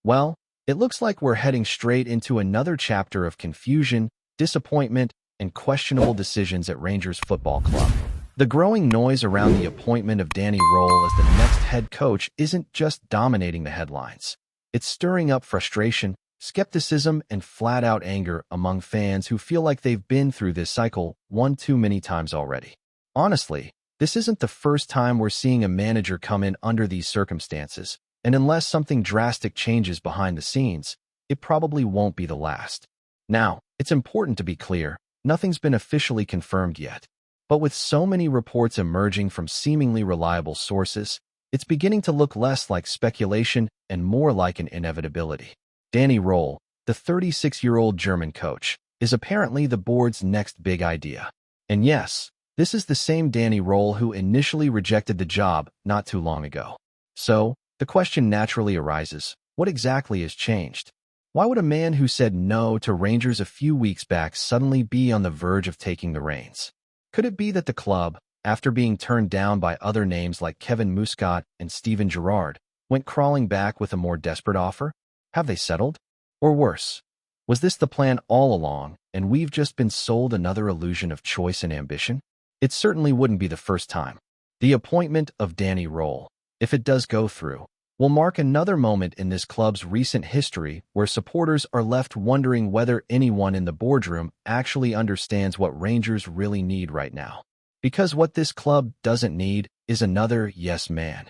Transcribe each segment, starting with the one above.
Well, it looks like we're heading straight into another chapter of confusion, disappointment, and questionable decisions at Rangers Football Club. The growing noise around the appointment of Danny Röhl as the next head coach isn't just dominating the headlines. It's stirring up frustration, skepticism, and flat-out anger among fans who feel like they've been through this cycle one too many times already. Honestly, this isn't the first time we're seeing a manager come in under these circumstances, and unless something drastic changes behind the scenes, it probably won't be the last. Now, it's important to be clear, nothing's been officially confirmed yet. But with so many reports emerging from seemingly reliable sources, it's beginning to look less like speculation and more like an inevitability. Danny Röhl, the 36-year-old German coach, is apparently the board's next big idea. And yes, this is the same Danny Röhl who initially rejected the job not too long ago. So, the question naturally arises, what exactly has changed? Why would a man who said no to Rangers a few weeks back suddenly be on the verge of taking the reins? Could it be that the club, after being turned down by other names like Kevin Muscat and Steven Gerrard, went crawling back with a more desperate offer? Have they settled? Or worse, was this the plan all along, and we've just been sold another illusion of choice and ambition? It certainly wouldn't be the first time. The appointment of Danny Röhl, if it does go through, will mark another moment in this club's recent history where supporters are left wondering whether anyone in the boardroom actually understands what Rangers really need right now. Because what this club doesn't need is another yes man.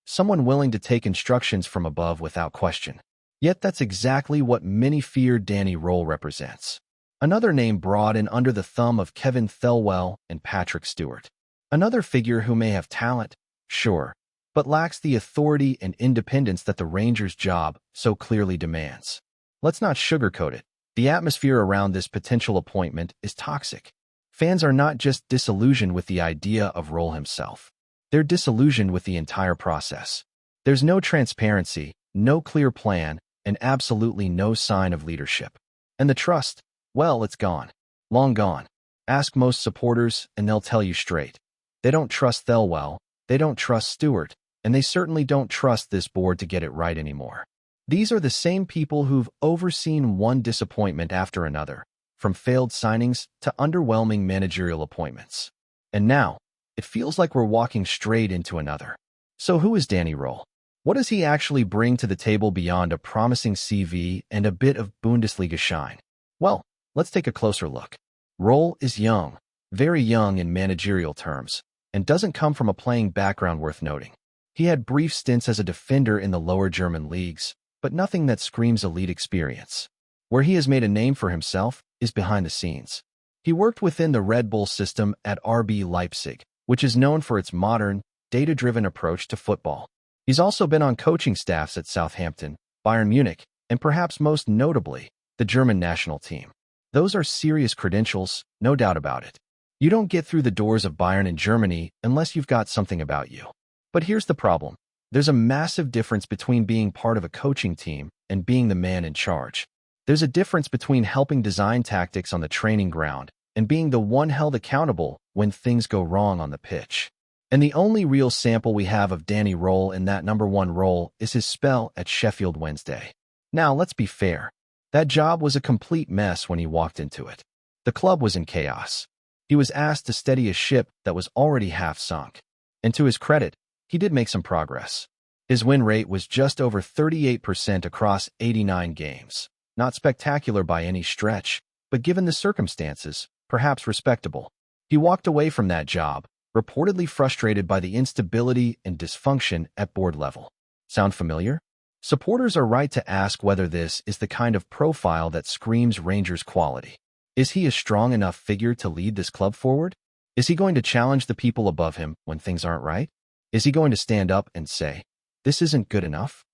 Someone willing to take instructions from above without question. Yet that's exactly what many fear Danny Röhl represents. Another name brought in under the thumb of Kevin Thelwell and Patrick Stewart. Another figure who may have talent, sure, but lacks the authority and independence that the Rangers' job so clearly demands. Let's not sugarcoat it. The atmosphere around this potential appointment is toxic. Fans are not just disillusioned with the idea of Röhl himself. They're disillusioned with the entire process. There's no transparency, no clear plan, and absolutely no sign of leadership. And the trust, well, it's gone. Long gone. Ask most supporters, and they'll tell you straight. They don't trust Thelwell, they don't trust Stewart, and they certainly don't trust this board to get it right anymore. These are the same people who've overseen one disappointment after another, from failed signings to underwhelming managerial appointments. And now, it feels like we're walking straight into another. So who is Danny Röhl? What does he actually bring to the table beyond a promising CV and a bit of Bundesliga shine? Well, let's take a closer look. Röhl is young, very young in managerial terms, and doesn't come from a playing background worth noting. He had brief stints as a defender in the lower German leagues, but nothing that screams elite experience. Where he has made a name for himself is behind the scenes. He worked within the Red Bull system at RB Leipzig, which is known for its modern, data-driven approach to football. He's also been on coaching staffs at Southampton, Bayern Munich, and perhaps most notably, the German national team. Those are serious credentials, no doubt about it. You don't get through the doors of Bayern in Germany unless you've got something about you. But here's the problem. There's a massive difference between being part of a coaching team and being the man in charge. There's a difference between helping design tactics on the training ground and being the one held accountable when things go wrong on the pitch. And the only real sample we have of Danny Röhl in that number one role is his spell at Sheffield Wednesday. Now, let's be fair. That job was a complete mess when he walked into it. The club was in chaos. He was asked to steady a ship that was already half sunk. And to his credit, he did make some progress. His win rate was just over 38% across 89 games. Not spectacular by any stretch, but given the circumstances, perhaps respectable. He walked away from that job, reportedly frustrated by the instability and dysfunction at board level. Sound familiar? Supporters are right to ask whether this is the kind of profile that screams Rangers quality. Is he a strong enough figure to lead this club forward? Is he going to challenge the people above him when things aren't right? Is he going to stand up and say, "This isn't good enough"?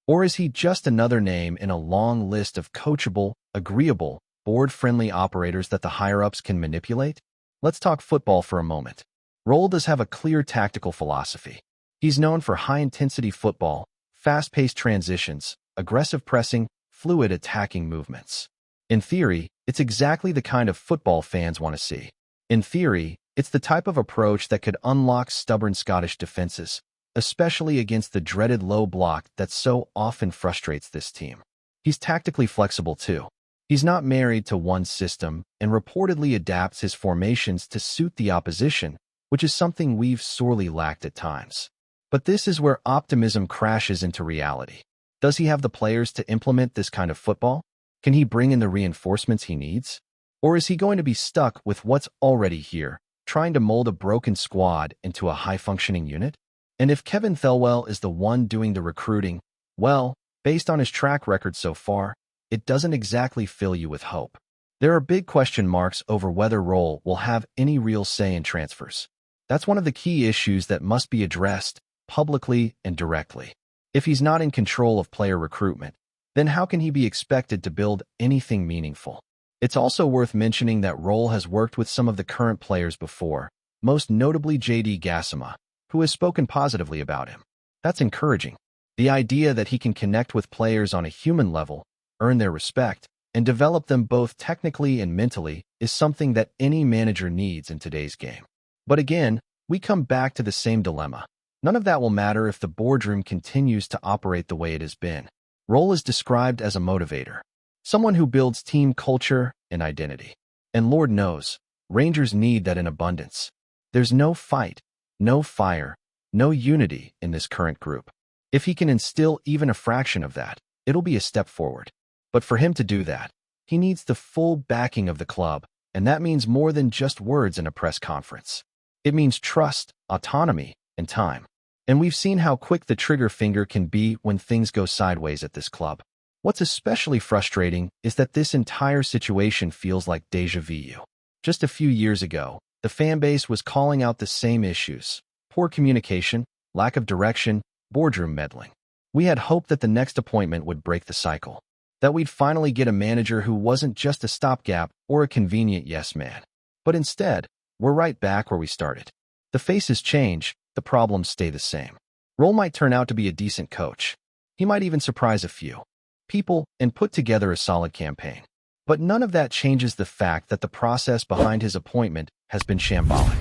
Or is he just another name in a long list of coachable, agreeable, board-friendly operators that the higher-ups can manipulate? Let's talk football for a moment. Röhl does have a clear tactical philosophy. He's known for high-intensity football, fast-paced transitions, aggressive pressing, fluid attacking movements. In theory, it's exactly the kind of football fans want to see. In theory, it's the type of approach that could unlock stubborn Scottish defenses, especially against the dreaded low block that so often frustrates this team. He's tactically flexible too. He's not married to one system and reportedly adapts his formations to suit the opposition, which is something we've sorely lacked at times. But this is where optimism crashes into reality. Does he have the players to implement this kind of football? Can he bring in the reinforcements he needs? Or is he going to be stuck with what's already here, trying to mold a broken squad into a high-functioning unit? And if Kevin Thelwell is the one doing the recruiting, well, based on his track record so far, it doesn't exactly fill you with hope. There are big question marks over whether Roll will have any real say in transfers. That's one of the key issues that must be addressed publicly and directly. If he's not in control of player recruitment, then how can he be expected to build anything meaningful? It's also worth mentioning that Roll has worked with some of the current players before, most notably J.D. Gassama, who has spoken positively about him. That's encouraging. The idea that he can connect with players on a human level, earn their respect, and develop them both technically and mentally is something that any manager needs in today's game. But again, we come back to the same dilemma. None of that will matter if the boardroom continues to operate the way it has been. Roll is described as a motivator, someone who builds team culture and identity. And Lord knows, Rangers need that in abundance. There's no fight, no fire, no unity in this current group. If he can instill even a fraction of that, it'll be a step forward. But for him to do that, he needs the full backing of the club, and that means more than just words in a press conference. It means trust, autonomy, and time. And we've seen how quick the trigger finger can be when things go sideways at this club. What's especially frustrating is that this entire situation feels like déjà vu. Just a few years ago, the fanbase was calling out the same issues: poor communication, lack of direction, boardroom meddling. We had hoped that the next appointment would break the cycle, that we'd finally get a manager who wasn't just a stopgap or a convenient yes man. But instead, we're right back where we started. The faces change, the problems stay the same. Roll might turn out to be a decent coach. He might even surprise a few people and put together a solid campaign. But none of that changes the fact that the process behind his appointment has been shambolic.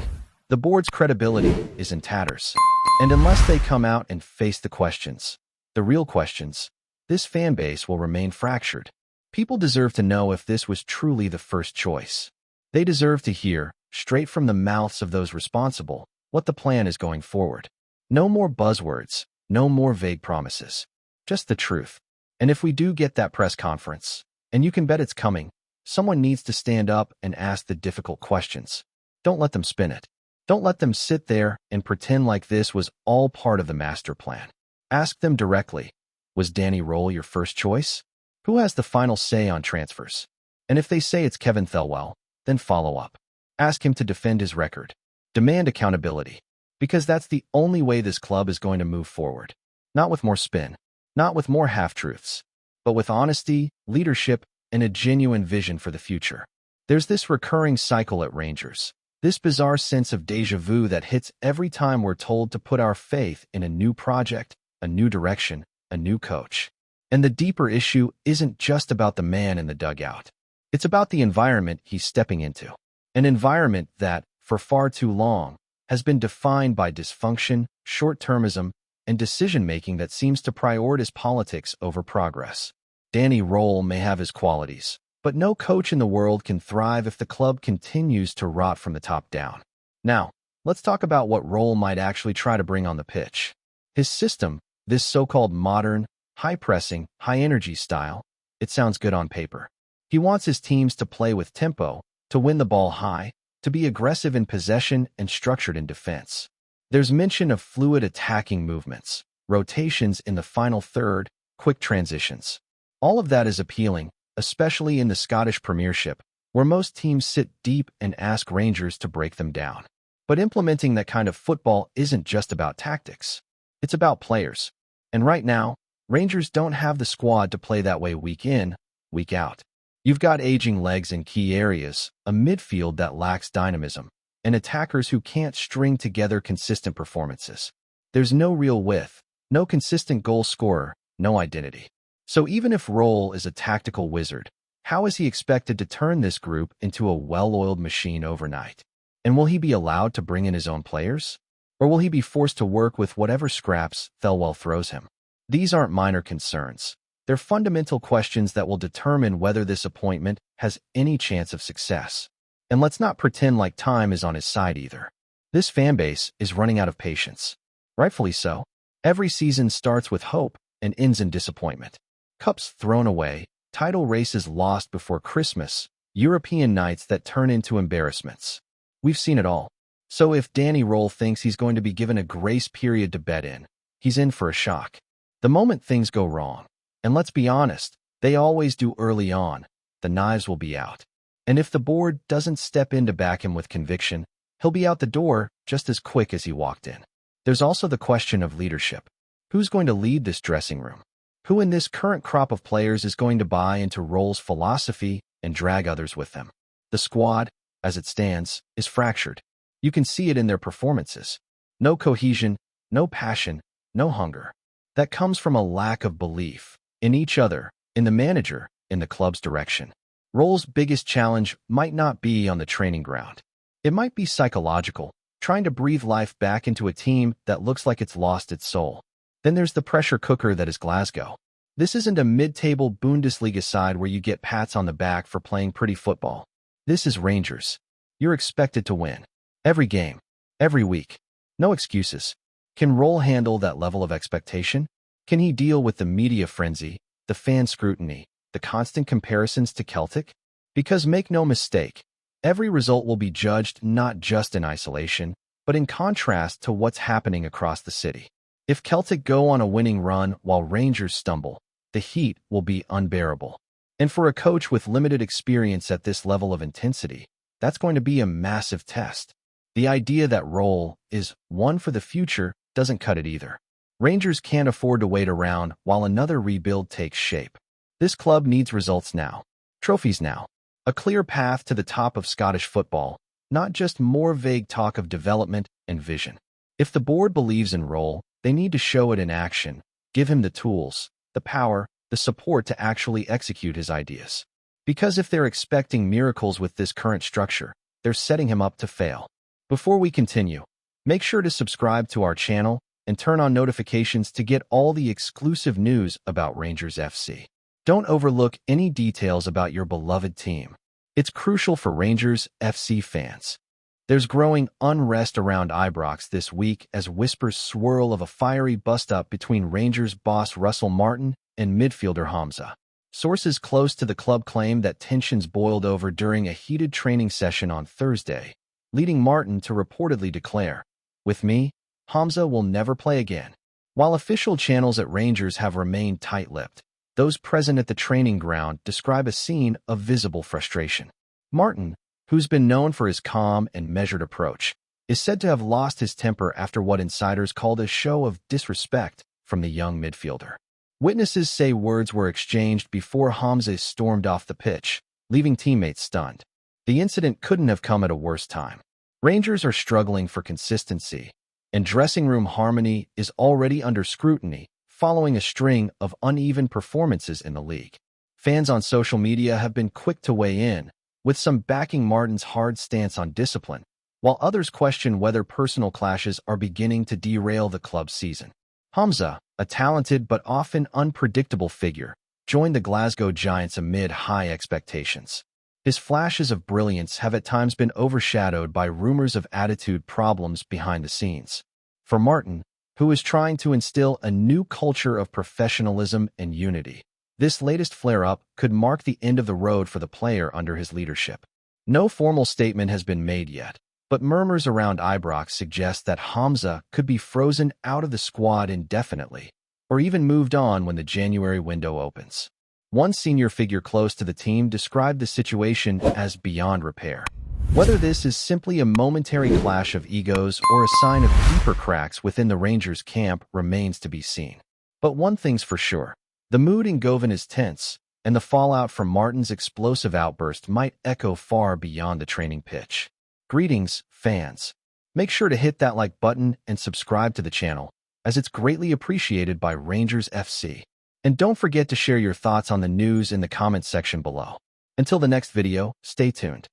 The board's credibility is in tatters. And unless they come out and face the questions, the real questions, this fan base will remain fractured. People deserve to know if this was truly the first choice. They deserve to hear, straight from the mouths of those responsible, what the plan is going forward. No more buzzwords, no more vague promises. Just the truth. And if we do get that press conference, and you can bet it's coming, someone needs to stand up and ask the difficult questions. Don't let them spin it. Don't let them sit there and pretend like this was all part of the master plan. Ask them directly, was Danny Roll your first choice? Who has the final say on transfers? And if they say it's Kevin Thelwell, then follow up. Ask him to defend his record. Demand accountability, because that's the only way this club is going to move forward. Not with more spin, not with more half-truths, but with honesty, leadership, and a genuine vision for the future. There's this recurring cycle at Rangers, this bizarre sense of déjà vu that hits every time we're told to put our faith in a new project, a new direction, a new coach. And the deeper issue isn't just about the man in the dugout. It's about the environment he's stepping into. An environment that, for far too long, has been defined by dysfunction, short-termism, and decision-making that seems to prioritize politics over progress. Danny Roll may have his qualities, but no coach in the world can thrive if the club continues to rot from the top down. Now, let's talk about what Roll might actually try to bring on the pitch. His system, this so-called modern, high-pressing, high-energy style, it sounds good on paper. He wants his teams to play with tempo, to win the ball high, to be aggressive in possession and structured in defense. There's mention of fluid attacking movements, rotations in the final third, quick transitions. All of that is appealing, especially in the Scottish Premiership, where most teams sit deep and ask Rangers to break them down. But implementing that kind of football isn't just about tactics. It's about players. And right now, Rangers don't have the squad to play that way week in, week out. You've got aging legs in key areas, a midfield that lacks dynamism, and attackers who can't string together consistent performances. There's no real width, no consistent goal scorer, no identity. So even if Roll is a tactical wizard, how is he expected to turn this group into a well-oiled machine overnight? And will he be allowed to bring in his own players? Or will he be forced to work with whatever scraps Thelwell throws him? These aren't minor concerns. They're fundamental questions that will determine whether this appointment has any chance of success. And let's not pretend like time is on his side either. This fanbase is running out of patience. Rightfully so. Every season starts with hope and ends in disappointment. Cups thrown away, title races lost before Christmas, European nights that turn into embarrassments. We've seen it all. So if Danny Roll thinks he's going to be given a grace period to bet in, he's in for a shock. The moment things go wrong, and let's be honest, they always do early on, the knives will be out. And if the board doesn't step in to back him with conviction, he'll be out the door just as quick as he walked in. There's also the question of leadership. Who's going to lead this dressing room? Who in this current crop of players is going to buy into Roll's philosophy and drag others with them? The squad, as it stands, is fractured. You can see it in their performances. No cohesion, no passion, no hunger. That comes from a lack of belief in each other, in the manager, in the club's direction. Roll's biggest challenge might not be on the training ground. It might be psychological, trying to breathe life back into a team that looks like it's lost its soul. Then there's the pressure cooker that is Glasgow. This isn't a mid-table Bundesliga side where you get pats on the back for playing pretty football. This is Rangers. You're expected to win. Every game. Every week. No excuses. Can Roll handle that level of expectation? Can he deal with the media frenzy, the fan scrutiny, the constant comparisons to Celtic? Because make no mistake, every result will be judged not just in isolation, but in contrast to what's happening across the city. If Celtic go on a winning run while Rangers stumble, the heat will be unbearable. And for a coach with limited experience at this level of intensity, that's going to be a massive test. The idea that Roll is one for the future doesn't cut it either. Rangers can't afford to wait around while another rebuild takes shape. This club needs results now. Trophies now. A clear path to the top of Scottish football, not just more vague talk of development and vision. If the board believes in Roll, they need to show it in action, give him the tools, the power, the support to actually execute his ideas. Because if they're expecting miracles with this current structure, they're setting him up to fail. Before we continue, make sure to subscribe to our channel and turn on notifications to get all the exclusive news about Rangers FC. Don't overlook any details about your beloved team. It's crucial for Rangers FC fans. There's growing unrest around Ibrox this week as whispers swirl of a fiery bust-up between Rangers boss Russell Martin and midfielder HAMZA. Sources close to the club claim that tensions boiled over during a heated training session on Thursday, leading Martin to reportedly declare, "With me, HAMZA will never play again." While official channels at Rangers have remained tight-lipped, those present at the training ground describe a scene of visible frustration. Martin, who's been known for his calm and measured approach, is said to have lost his temper after what insiders called a show of disrespect from the young midfielder. Witnesses say words were exchanged before HAMZA stormed off the pitch, leaving teammates stunned. The incident couldn't have come at a worse time. Rangers are struggling for consistency, and dressing room harmony is already under scrutiny following a string of uneven performances in the league. Fans on social media have been quick to weigh in, with some backing Martin's hard stance on discipline, while others question whether personal clashes are beginning to derail the club's season. HAMZA, a talented but often unpredictable figure, joined the Glasgow Giants amid high expectations. His flashes of brilliance have at times been overshadowed by rumors of attitude problems behind the scenes. For Martin, who is trying to instill a new culture of professionalism and unity, this latest flare-up could mark the end of the road for the player under his leadership. No formal statement has been made yet, but murmurs around Ibrox suggest that HAMZA could be frozen out of the squad indefinitely, or even moved on when the January window opens. One senior figure close to the team described the situation as beyond repair. Whether this is simply a momentary clash of egos or a sign of deeper cracks within the Rangers camp remains to be seen. But one thing's for sure. The mood in Govan is tense, and the fallout from Martin's explosive outburst might echo far beyond the training pitch. Greetings, fans. Make sure to hit that like button and subscribe to the channel, as it's greatly appreciated by Rangers FC. And don't forget to share your thoughts on the news in the comments section below. Until the next video, stay tuned.